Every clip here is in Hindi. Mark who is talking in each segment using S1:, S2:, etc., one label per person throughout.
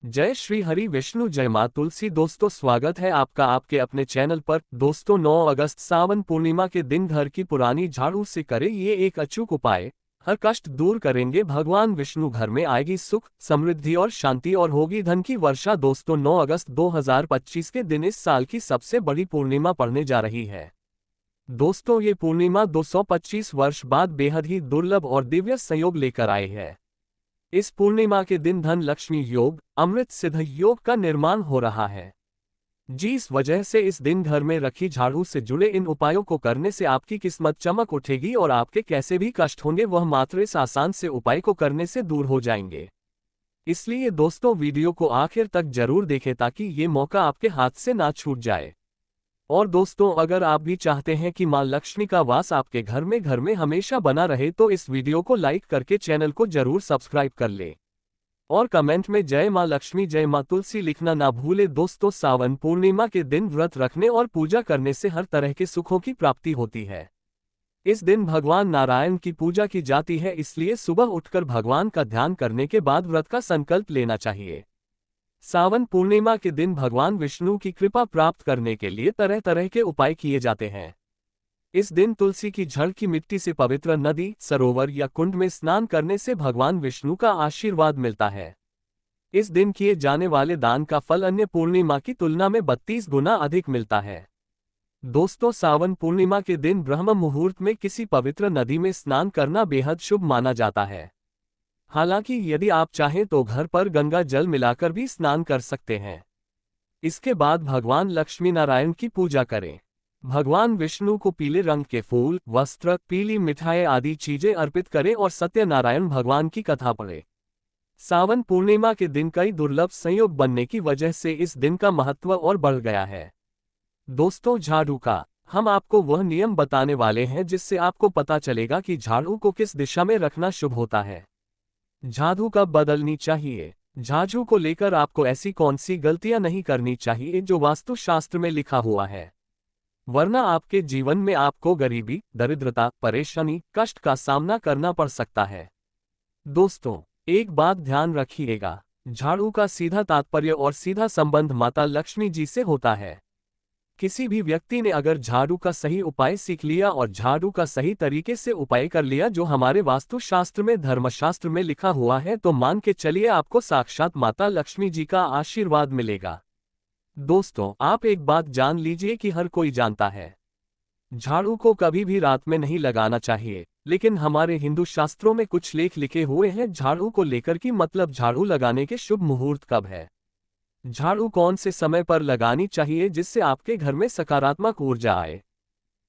S1: जय श्री हरि विष्णु, जय मां तुलसी। दोस्तों, स्वागत है आपका आपके अपने चैनल पर। दोस्तों, 9 अगस्त सावन पूर्णिमा के दिन घर की पुरानी झाड़ू से करें ये एक अचूक उपाय। हर कष्ट दूर करेंगे भगवान विष्णु, घर में आएगी सुख समृद्धि और शांति और होगी धन की वर्षा। दोस्तों, 9 अगस्त 2025 के दिन इस साल की सबसे बड़ी पूर्णिमा पड़ने जा रही है। दोस्तों, ये पूर्णिमा 225 वर्ष बाद बेहद ही दुर्लभ और दिव्य संयोग लेकर आए है। इस पूर्णिमा के दिन धन लक्ष्मी योग, अमृत सिद्ध योग का निर्माण हो रहा है। जिस वजह से इस दिन घर में रखी झाड़ू से जुड़े इन उपायों को करने से आपकी किस्मत चमक उठेगी और आपके कैसे भी कष्ट होंगे वह मात्र इस आसान से उपाय को करने से दूर हो जाएंगे। इसलिए दोस्तों, वीडियो को आखिर तक जरूर देखें ताकि ये मौका आपके हाथ से ना छूट जाए। और दोस्तों, अगर आप भी चाहते हैं कि मां लक्ष्मी का वास आपके घर में हमेशा बना रहे तो इस वीडियो को लाइक करके चैनल को जरूर सब्सक्राइब कर ले और कमेंट में जय मां लक्ष्मी जय मां तुलसी लिखना ना भूले। दोस्तों, सावन पूर्णिमा के दिन व्रत रखने और पूजा करने से हर तरह के सुखों की प्राप्ति होती है। इस दिन भगवान नारायण की पूजा की जाती है, इसलिए सुबह उठकर भगवान का ध्यान करने के बाद व्रत का संकल्प लेना चाहिए। सावन पूर्णिमा के दिन भगवान विष्णु की कृपा प्राप्त करने के लिए तरह तरह के उपाय किए जाते हैं। इस दिन तुलसी की जड़ की मिट्टी से पवित्र नदी, सरोवर या कुंड में स्नान करने से भगवान विष्णु का आशीर्वाद मिलता है। इस दिन किए जाने वाले दान का फल अन्य पूर्णिमा की तुलना में 32 गुना अधिक मिलता है। दोस्तों, सावन पूर्णिमा के दिन ब्रह्म मुहूर्त में किसी पवित्र नदी में स्नान करना बेहद शुभ माना जाता है। हालांकि यदि आप चाहें तो घर पर गंगा जल मिलाकर भी स्नान कर सकते हैं। इसके बाद भगवान लक्ष्मी नारायण की पूजा करें। भगवान विष्णु को पीले रंग के फूल, वस्त्र, पीली मिठाई आदि चीजें अर्पित करें और सत्यनारायण भगवान की कथा पढ़ें। सावन पूर्णिमा के दिन कई दुर्लभ संयोग बनने की वजह से इस दिन का महत्व और बढ़ गया है। दोस्तों, झाड़ू का हम आपको वह नियम बताने वाले हैं जिससे आपको पता चलेगा कि झाड़ू को किस दिशा में रखना शुभ होता है। झाड़ू कब बदलनी चाहिए। झाड़ू को लेकर आपको ऐसी कौन सी गलतियां नहीं करनी चाहिए जो वास्तुशास्त्र में लिखा हुआ है, वरना आपके जीवन में आपको गरीबी, दरिद्रता, परेशानी, कष्ट का सामना करना पड़ सकता है। दोस्तों, एक बात ध्यान रखिएगा, झाड़ू का सीधा तात्पर्य और सीधा संबंध माता लक्ष्मी जी से होता है। किसी भी व्यक्ति ने अगर झाड़ू का सही उपाय सीख लिया और झाड़ू का सही तरीके से उपाय कर लिया जो हमारे वास्तुशास्त्र में, धर्मशास्त्र में लिखा हुआ है, तो मान के चलिए आपको साक्षात माता लक्ष्मी जी का आशीर्वाद मिलेगा। दोस्तों, आप एक बात जान लीजिए कि हर कोई जानता है झाड़ू को कभी भी रात में नहीं लगाना चाहिए, लेकिन हमारे हिंदू शास्त्रों में कुछ लेख लिखे हुए हैं झाड़ू को लेकर कि मतलब झाड़ू लगाने के शुभ मुहूर्त कब है, झाड़ू कौन से समय पर लगानी चाहिए जिससे आपके घर में सकारात्मक ऊर्जा आए,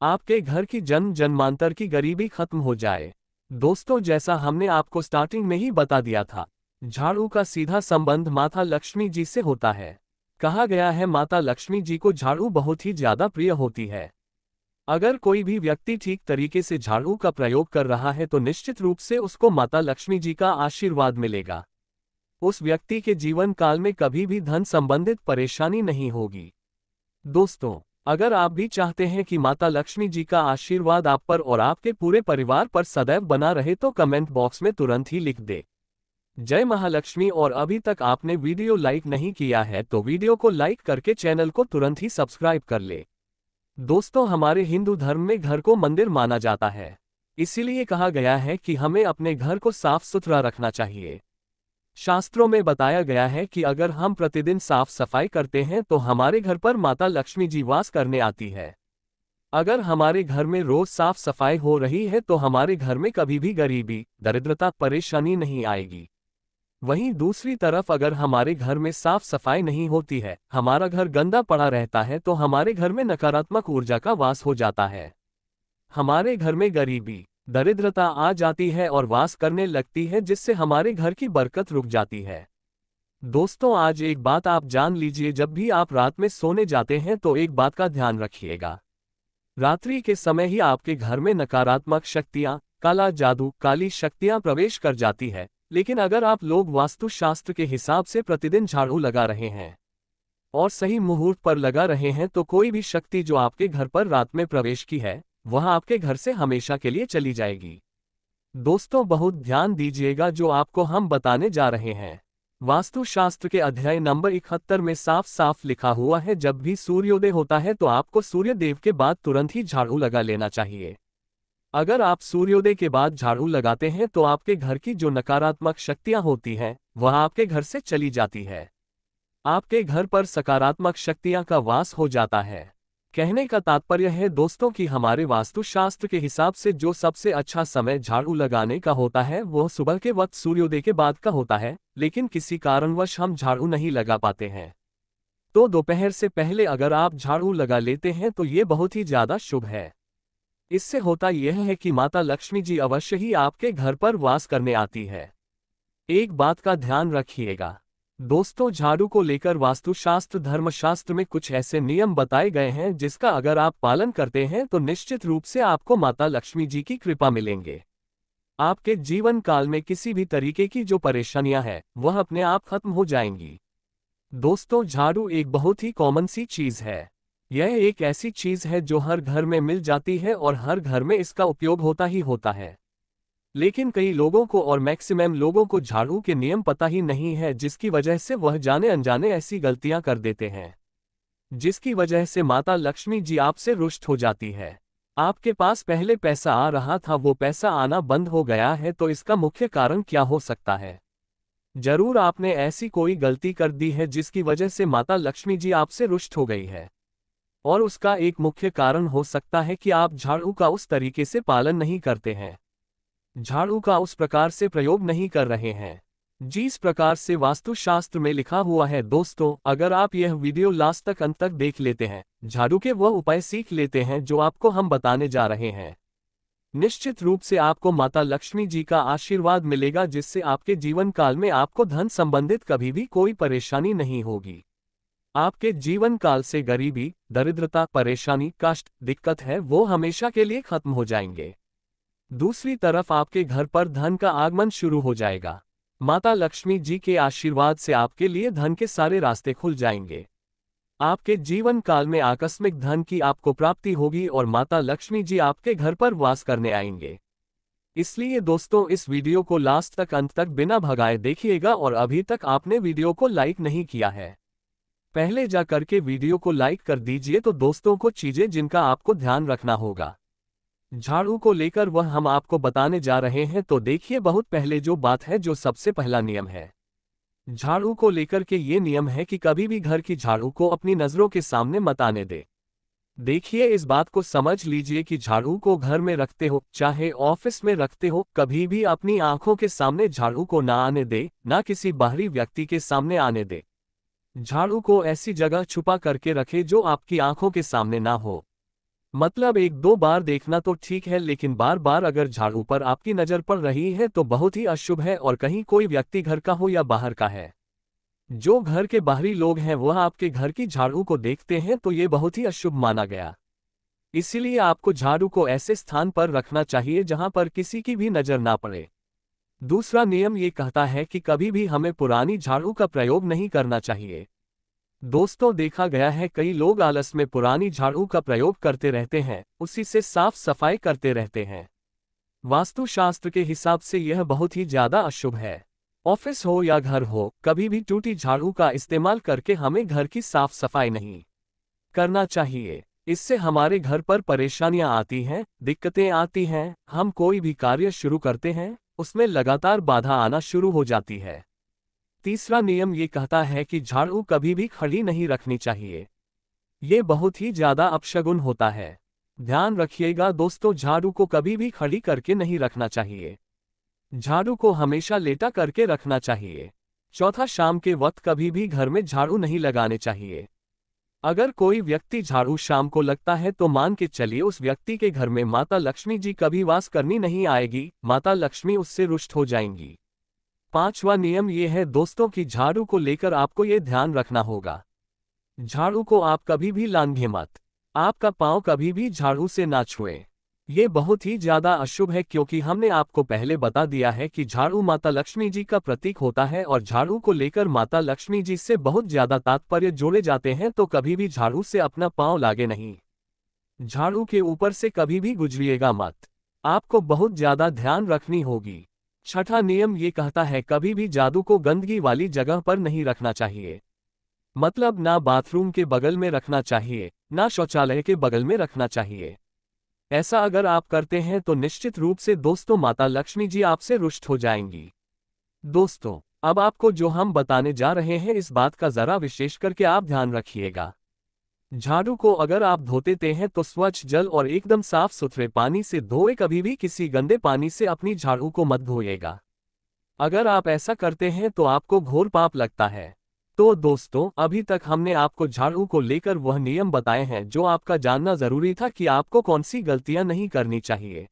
S1: आपके घर की जन्म जन्मांतर की गरीबी खत्म हो जाए। दोस्तों, जैसा हमने आपको स्टार्टिंग में ही बता दिया था, झाड़ू का सीधा संबंध माता लक्ष्मी जी से होता है। कहा गया है माता लक्ष्मी जी को झाड़ू बहुत ही ज्यादा प्रिय होती है। अगर कोई भी व्यक्ति ठीक तरीके से झाड़ू का प्रयोग कर रहा है तो निश्चित रूप से उसको माता लक्ष्मी जी का आशीर्वाद मिलेगा। उस व्यक्ति के जीवन काल में कभी भी धन संबंधित परेशानी नहीं होगी। दोस्तों, अगर आप भी चाहते हैं कि माता लक्ष्मी जी का आशीर्वाद आप पर और आपके पूरे परिवार पर सदैव बना रहे तो कमेंट बॉक्स में तुरंत ही लिख दे जय महालक्ष्मी। और अभी तक आपने वीडियो लाइक नहीं किया है तो वीडियो को लाइक करके चैनल को तुरंत ही सब्सक्राइब कर ले। दोस्तों, हमारे हिंदू धर्म में घर को मंदिर माना जाता है, इसीलिए कहा गया है कि हमें अपने घर को साफ सुथरा रखना चाहिए। शास्त्रों में बताया गया है कि अगर हम प्रतिदिन साफ सफाई करते हैं तो हमारे घर पर माता लक्ष्मी जी वास करने आती है। अगर हमारे घर में रोज साफ सफाई हो रही है तो हमारे घर में कभी भी गरीबी, दरिद्रता, परेशानी नहीं आएगी। वहीं दूसरी तरफ अगर हमारे घर में साफ सफाई नहीं होती है, हमारा घर गंदा पड़ा रहता है, तो हमारे घर में नकारात्मक ऊर्जा का वास हो जाता है। हमारे घर में गरीबी, दरिद्रता आ जाती है और वास करने लगती है, जिससे हमारे घर की बरकत रुक जाती है। दोस्तों, आज एक बात आप जान लीजिए, जब भी आप रात में सोने जाते हैं तो एक बात का ध्यान रखिएगा, रात्रि के समय ही आपके घर में नकारात्मक शक्तियां, काला जादू, काली शक्तियां प्रवेश कर जाती है। लेकिन अगर आप लोग वास्तुशास्त्र के हिसाब से प्रतिदिन झाड़ू लगा रहे हैं और सही मुहूर्त पर लगा रहे हैं तो कोई भी शक्ति जो आपके घर पर रात में प्रवेश की है वह आपके घर से हमेशा के लिए चली जाएगी। दोस्तों, बहुत ध्यान दीजिएगा जो आपको हम बताने जा रहे हैं। वास्तुशास्त्र के अध्याय नंबर 71 में साफ साफ लिखा हुआ है, जब भी सूर्योदय होता है तो आपको सूर्य देव के बाद तुरंत ही झाड़ू लगा लेना चाहिए। अगर आप सूर्योदय के बाद झाड़ू लगाते हैं तो आपके घर की जो नकारात्मक शक्तियां होती हैं वह आपके घर से चली जाती है। आपके घर पर सकारात्मक शक्तियां का वास हो जाता है। कहने का तात्पर्य है दोस्तों कि हमारे वास्तुशास्त्र के हिसाब से जो सबसे अच्छा समय झाड़ू लगाने का होता है वह सुबह के वक्त सूर्योदय के बाद का होता है, लेकिन किसी कारणवश हम झाड़ू नहीं लगा पाते हैं। तो दोपहर से पहले अगर आप झाड़ू लगा लेते हैं तो ये बहुत ही ज्यादा शुभ है। इससे होता यह है कि माता लक्ष्मी जी अवश्य ही आपके घर पर वास करने आती है। एक बात का ध्यान रखिएगा दोस्तों, झाड़ू को लेकर वास्तुशास्त्र धर्मशास्त्र में कुछ ऐसे नियम बताए गए हैं जिसका अगर आप पालन करते हैं तो निश्चित रूप से आपको माता लक्ष्मी जी की कृपा मिलेंगे। आपके जीवन काल में किसी भी तरीके की जो परेशानियां हैं वह अपने आप खत्म हो जाएंगी। दोस्तों, झाड़ू एक बहुत ही कॉमन सी चीज है। यह एक ऐसी चीज है जो हर घर में मिल जाती है और हर घर में इसका उपयोग होता ही होता है। लेकिन कई लोगों को और मैक्सिमम लोगों को झाड़ू के नियम पता ही नहीं है, जिसकी वजह से वह जाने अनजाने ऐसी गलतियां कर देते हैं जिसकी वजह से माता लक्ष्मी जी आपसे रुष्ट हो जाती है। आपके पास पहले पैसा आ रहा था, वो पैसा आना बंद हो गया है, तो इसका मुख्य कारण क्या हो सकता है? जरूर आपने ऐसी कोई गलती कर दी है जिसकी वजह से माता लक्ष्मी जी आपसे रुष्ट हो गई है। और उसका एक मुख्य कारण हो सकता है कि आप झाड़ू का उस तरीके से पालन नहीं करते हैं, झाड़ू का उस प्रकार से प्रयोग नहीं कर रहे हैं जिस प्रकार से वास्तुशास्त्र में लिखा हुआ है। दोस्तों, अगर आप यह वीडियो लास्ट तक अंत तक देख लेते हैं, झाड़ू के वह उपाय सीख लेते हैं जो आपको हम बताने जा रहे हैं, निश्चित रूप से आपको माता लक्ष्मी जी का आशीर्वाद मिलेगा, जिससे आपके जीवन काल में आपको धन संबंधित कभी भी कोई परेशानी नहीं होगी। आपके जीवन काल से गरीबी, दरिद्रता, परेशानी, कष्ट, दिक्कत है वो हमेशा के लिए खत्म हो जाएंगे। दूसरी तरफ आपके घर पर धन का आगमन शुरू हो जाएगा। माता लक्ष्मी जी के आशीर्वाद से आपके लिए धन के सारे रास्ते खुल जाएंगे। आपके जीवन काल में आकस्मिक धन की आपको प्राप्ति होगी और माता लक्ष्मी जी आपके घर पर वास करने आएंगे। इसलिए दोस्तों, इस वीडियो को लास्ट तक अंत तक बिना भगाए देखिएगा। और अभी तक आपने वीडियो को लाइक नहीं किया है, पहले जा करके वीडियो को लाइक कर दीजिए। तो दोस्तों, को चीजें जिनका आपको ध्यान रखना होगा झाड़ू को लेकर वह हम आपको बताने जा रहे हैं। तो देखिए, बहुत पहले जो बात है, जो सबसे पहला नियम है झाड़ू को लेकर के ये नियम है कि कभी भी घर की झाड़ू को अपनी नजरों के सामने मत आने दे। देखिए, इस बात को समझ लीजिए कि झाड़ू को घर में रखते हो चाहे ऑफिस में रखते हो, कभी भी अपनी आंखों के सामने झाड़ू को ना आने दे, ना किसी बाहरी व्यक्ति के सामने आने दे। झाड़ू को ऐसी जगह छुपा करके रखे जो आपकी आंखों के सामने ना हो। मतलब एक दो बार देखना तो ठीक है, लेकिन बार बार अगर झाड़ू पर आपकी नजर पड़ रही है तो बहुत ही अशुभ है। और कहीं कोई व्यक्ति घर का हो या बाहर का है, जो घर के बाहरी लोग हैं वह आपके घर की झाड़ू को देखते हैं तो ये बहुत ही अशुभ माना गया। इसीलिए आपको झाड़ू को ऐसे स्थान पर रखना चाहिए जहां पर किसी की भी नजर ना पड़े। दूसरा नियम ये कहता है कि कभी भी हमें पुरानी झाड़ू का प्रयोग नहीं करना चाहिए। दोस्तों, देखा गया है कई लोग आलस में पुरानी झाड़ू का प्रयोग करते रहते हैं, उसी से साफ सफाई करते रहते हैं। वास्तुशास्त्र के हिसाब से यह बहुत ही ज्यादा अशुभ है। ऑफिस हो या घर हो, कभी भी टूटी झाड़ू का इस्तेमाल करके हमें घर की साफ सफाई नहीं करना चाहिए। इससे हमारे घर पर परेशानियां आती हैं, दिक्कतें आती हैं। हम कोई भी कार्य शुरू करते हैं उसमें लगातार बाधा आना शुरू हो जाती है। तीसरा नियम ये कहता है कि झाड़ू कभी भी खड़ी नहीं रखनी चाहिए। ये बहुत ही ज्यादा अपशगुन होता है। ध्यान रखिएगा दोस्तों, झाड़ू को कभी भी खड़ी करके नहीं रखना चाहिए। झाड़ू को हमेशा लेटा करके रखना चाहिए। चौथा, शाम के वक्त कभी भी घर में झाड़ू नहीं लगाने चाहिए। अगर कोई व्यक्ति झाड़ू शाम को लगता है तो मान के चलिए उस व्यक्ति के घर में माता लक्ष्मी जी कभी वास करनी नहीं आएगी, माता लक्ष्मी उससे रुष्ट हो जाएंगी। पांचवा नियम यह है दोस्तों कि झाड़ू को लेकर आपको ये ध्यान रखना होगा, झाड़ू को आप कभी भी लांघे मत। आपका पांव कभी भी झाड़ू से ना छुए। ये बहुत ही ज्यादा अशुभ है, क्योंकि हमने आपको पहले बता दिया है कि झाड़ू माता लक्ष्मी जी का प्रतीक होता है और झाड़ू को लेकर माता लक्ष्मी जी से बहुत ज्यादा तात्पर्य जोड़े जाते हैं। तो कभी भी झाड़ू से अपना पांव लागे नहीं, झाड़ू के ऊपर से कभी भी गुजरिएगा मत। आपको बहुत ज्यादा ध्यान रखनी होगी। छठा नियम ये कहता है कभी भी जादू को गंदगी वाली जगह पर नहीं रखना चाहिए। मतलब ना बाथरूम के बगल में रखना चाहिए, ना शौचालय के बगल में रखना चाहिए। ऐसा अगर आप करते हैं तो निश्चित रूप से दोस्तों माता लक्ष्मी जी आपसे रुष्ट हो जाएंगी। दोस्तों, अब आपको जो हम बताने जा रहे हैं इस बात का जरा विशेष करके आप ध्यान रखिएगा। झाड़ू को अगर आप धोते हैं तो स्वच्छ जल और एकदम साफ सुथरे पानी से धोए, कभी भी किसी गंदे पानी से अपनी झाड़ू को मत धोइएगा। अगर आप ऐसा करते हैं तो आपको घोर पाप लगता है। तो दोस्तों, अभी तक हमने आपको झाड़ू को लेकर वह नियम बताए हैं जो आपका जानना जरूरी था कि आपको कौन सी गलतियां नहीं करनी चाहिए।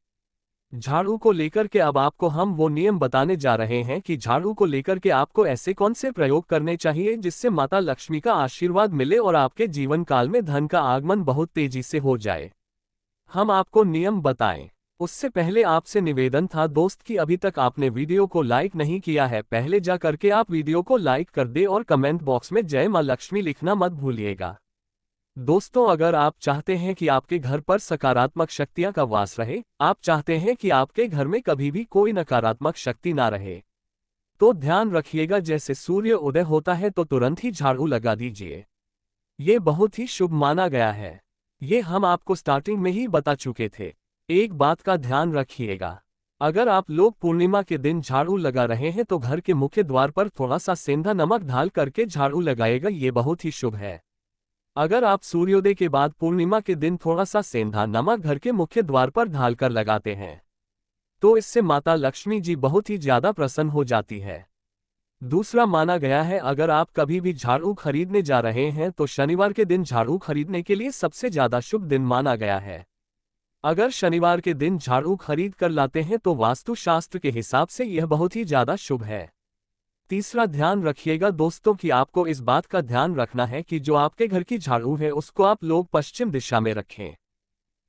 S1: झाड़ू को लेकर के अब आपको हम वो नियम बताने जा रहे हैं कि झाड़ू को लेकर के आपको ऐसे कौन से प्रयोग करने चाहिए जिससे माता लक्ष्मी का आशीर्वाद मिले और आपके जीवन काल में धन का आगमन बहुत तेजी से हो जाए। हम आपको नियम बताएं उससे पहले आपसे निवेदन था दोस्त कि अभी तक आपने वीडियो को लाइक नहीं किया है, पहले जा करके आप वीडियो को लाइक कर दे और कमेंट बॉक्स में जय मां लक्ष्मी लिखना मत भूलिएगा। दोस्तों, अगर आप चाहते हैं कि आपके घर पर सकारात्मक शक्तियां का वास रहे, आप चाहते हैं कि आपके घर में कभी भी कोई नकारात्मक शक्ति ना रहे, तो ध्यान रखिएगा जैसे सूर्य उदय होता है तो तुरंत ही झाड़ू लगा दीजिए। ये बहुत ही शुभ माना गया है। ये हम आपको स्टार्टिंग में ही बता चुके थे। एक बात का ध्यान रखिएगा, अगर आप लोग पूर्णिमा के दिन झाड़ू लगा रहे हैं तो घर के मुख्य द्वार पर थोड़ा सा सेंधा नमक ढाल करके झाड़ू लगाएगा, ये बहुत ही शुभ है। अगर आप सूर्योदय के बाद पूर्णिमा के दिन थोड़ा सा सेंधा नमक घर के मुख्य द्वार पर ढालकर लगाते हैं तो इससे माता लक्ष्मी जी बहुत ही ज्यादा प्रसन्न हो जाती है। दूसरा माना गया है, अगर आप कभी भी झाड़ू खरीदने जा रहे हैं तो शनिवार के दिन झाड़ू खरीदने के लिए सबसे ज्यादा शुभ दिन माना गया है। अगर शनिवार के दिन झाड़ू खरीद कर लाते हैं तो वास्तु शास्त्र के हिसाब से यह बहुत ही ज्यादा शुभ है। तीसरा ध्यान रखिएगा दोस्तों कि आपको इस बात का ध्यान रखना है कि जो आपके घर की झाड़ू है उसको आप लोग पश्चिम दिशा में रखें।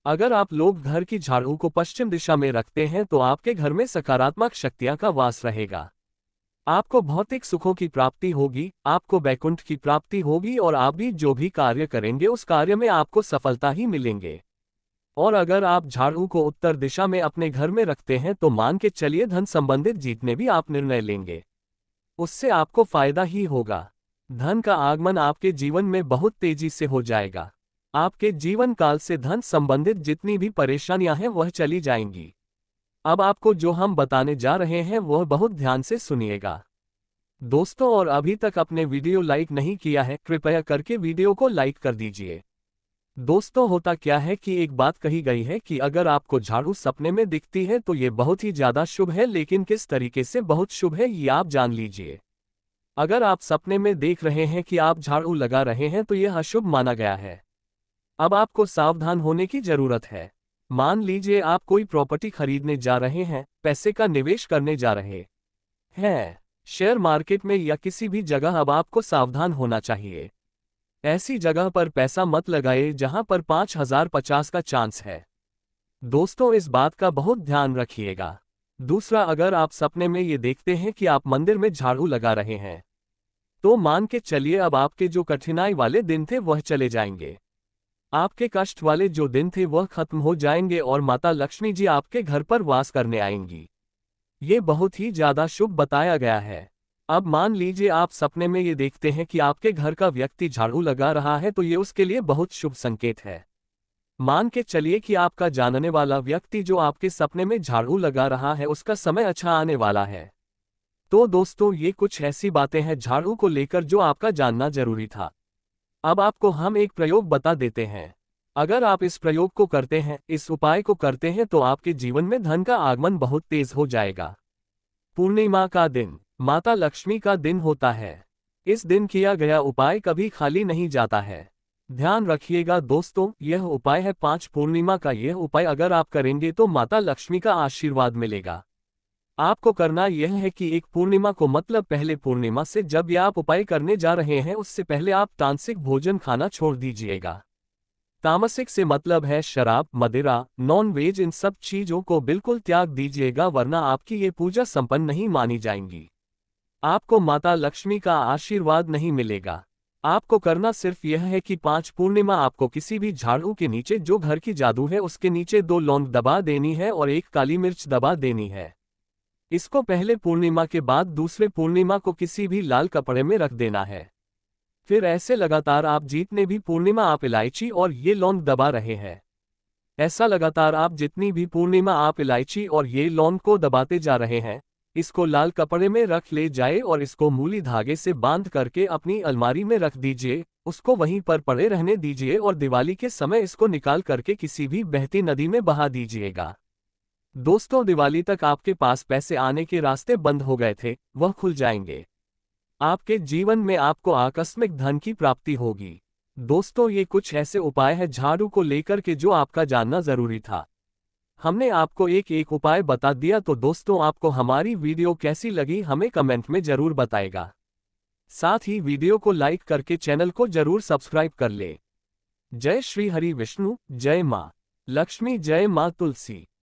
S1: अगर आप लोग घर की झाड़ू को पश्चिम दिशा में रखते हैं तो आपके घर में सकारात्मक शक्तियां का वास रहेगा। आपको भौतिक सुखों की प्राप्ति होगी, आपको वैकुंठ की प्राप्ति होगी और आप भी जो भी कार्य करेंगे उस कार्य में आपको सफलता ही मिलेंगे। और अगर आप झाड़ू को उत्तर दिशा में अपने घर में रखते हैं तो मान के चलिए धन संबंधित जितने भी आप निर्णय लेंगे उससे आपको फायदा ही होगा। धन का आगमन आपके जीवन में बहुत तेजी से हो जाएगा। आपके जीवन काल से धन संबंधित जितनी भी परेशानियां हैं वह चली जाएंगी। अब आपको जो हम बताने जा रहे हैं वह बहुत ध्यान से सुनिएगा दोस्तों, और अभी तक अपने वीडियो लाइक नहीं किया है कृपया करके वीडियो को लाइक कर दीजिए। दोस्तों, होता क्या है कि एक बात कही गई है कि अगर आपको झाड़ू सपने में दिखती है तो ये बहुत ही ज्यादा शुभ है, लेकिन किस तरीके से बहुत शुभ है ये आप जान लीजिए। अगर आप सपने में देख रहे हैं कि आप झाड़ू लगा रहे हैं तो यह अशुभ माना गया है। अब आपको सावधान होने की जरूरत है। मान लीजिए आप कोई प्रॉपर्टी खरीदने जा रहे हैं, पैसे का निवेश करने जा रहे हैं शेयर मार्केट में या किसी भी जगह, अब आपको सावधान होना चाहिए। ऐसी जगह पर पैसा मत लगाए जहां पर 5050 का चांस है। दोस्तों, इस बात का बहुत ध्यान रखिएगा। दूसरा, अगर आप सपने में ये देखते हैं कि आप मंदिर में झाड़ू लगा रहे हैं तो मान के चलिए अब आपके जो कठिनाई वाले दिन थे वह चले जाएंगे। आपके कष्ट वाले जो दिन थे वह खत्म हो जाएंगे और माता लक्ष्मी जी आपके घर पर वास करने आएंगी। ये बहुत ही ज्यादा शुभ बताया गया है। अब मान लीजिए आप सपने में ये देखते हैं कि आपके घर का व्यक्ति झाड़ू लगा रहा है तो ये उसके लिए बहुत शुभ संकेत है। मान के चलिए कि आपका जानने वाला व्यक्ति जो आपके सपने में झाड़ू लगा रहा है उसका समय अच्छा आने वाला है। तो दोस्तों, ये कुछ ऐसी बातें हैं झाड़ू को लेकर जो आपका जानना जरूरी था। अब आपको हम एक प्रयोग बता देते हैं। अगर आप इस प्रयोग को करते हैं, इस उपाय को करते हैं तो आपके जीवन में धन का आगमन बहुत तेज हो जाएगा। पूर्णिमा का दिन माता लक्ष्मी का दिन होता है। इस दिन किया गया उपाय कभी खाली नहीं जाता है। ध्यान रखिएगा दोस्तों, यह उपाय है 5 पूर्णिमा का। यह उपाय अगर आप करेंगे तो माता लक्ष्मी का आशीर्वाद मिलेगा। आपको करना यह है कि एक पूर्णिमा को मतलब पहले पूर्णिमा से जब यह आप उपाय करने जा रहे हैं उससे पहले आप तामसिक भोजन खाना छोड़ दीजिएगा। तामसिक से मतलब है शराब, मदिरा, नॉन वेज, इन सब चीजों को बिल्कुल त्याग दीजिएगा, वरना आपकी ये पूजा संपन्न नहीं मानी जाएंगी। आपको माता लक्ष्मी का आशीर्वाद नहीं मिलेगा। आपको करना सिर्फ यह है कि 5 पूर्णिमा आपको किसी भी झाड़ू के नीचे जो घर की जादू है उसके नीचे 2 लौंग दबा देनी है और 1 काली मिर्च दबा देनी है। इसको पहले पूर्णिमा के बाद दूसरे पूर्णिमा को किसी भी लाल कपड़े में रख देना है। फिर ऐसे लगातार आप जितने भी पूर्णिमा आप इलायची और ये लौंग दबा रहे हैं, ऐसा लगातार आप जितनी भी पूर्णिमा आप इलायची और ये लौंग को दबाते जा रहे हैं, इसको लाल कपड़े में रख ले जाए और इसको मूली धागे से बांध करके अपनी अलमारी में रख दीजिए, उसको वहीं पर पड़े रहने दीजिए और दिवाली के समय इसको निकाल करके किसी भी बहती नदी में बहा दीजिएगा। दोस्तों, दिवाली तक आपके पास पैसे आने के रास्ते बंद हो गए थे, वह खुल जाएंगे। आपके जीवन में आपको आकस्मिक धन की प्राप्ति होगी। दोस्तों, ये कुछ ऐसे उपाय हैं झाड़ू को लेकर के जो आपका जानना जरूरी था। हमने आपको एक एक उपाय बता दिया। तो दोस्तों, आपको हमारी वीडियो कैसी लगी हमें कमेंट में जरूर बताएगा। साथ ही वीडियो को लाइक करके चैनल को जरूर सब्सक्राइब कर ले। जय श्री हरि विष्णु, जय मां लक्ष्मी, जय मां तुलसी।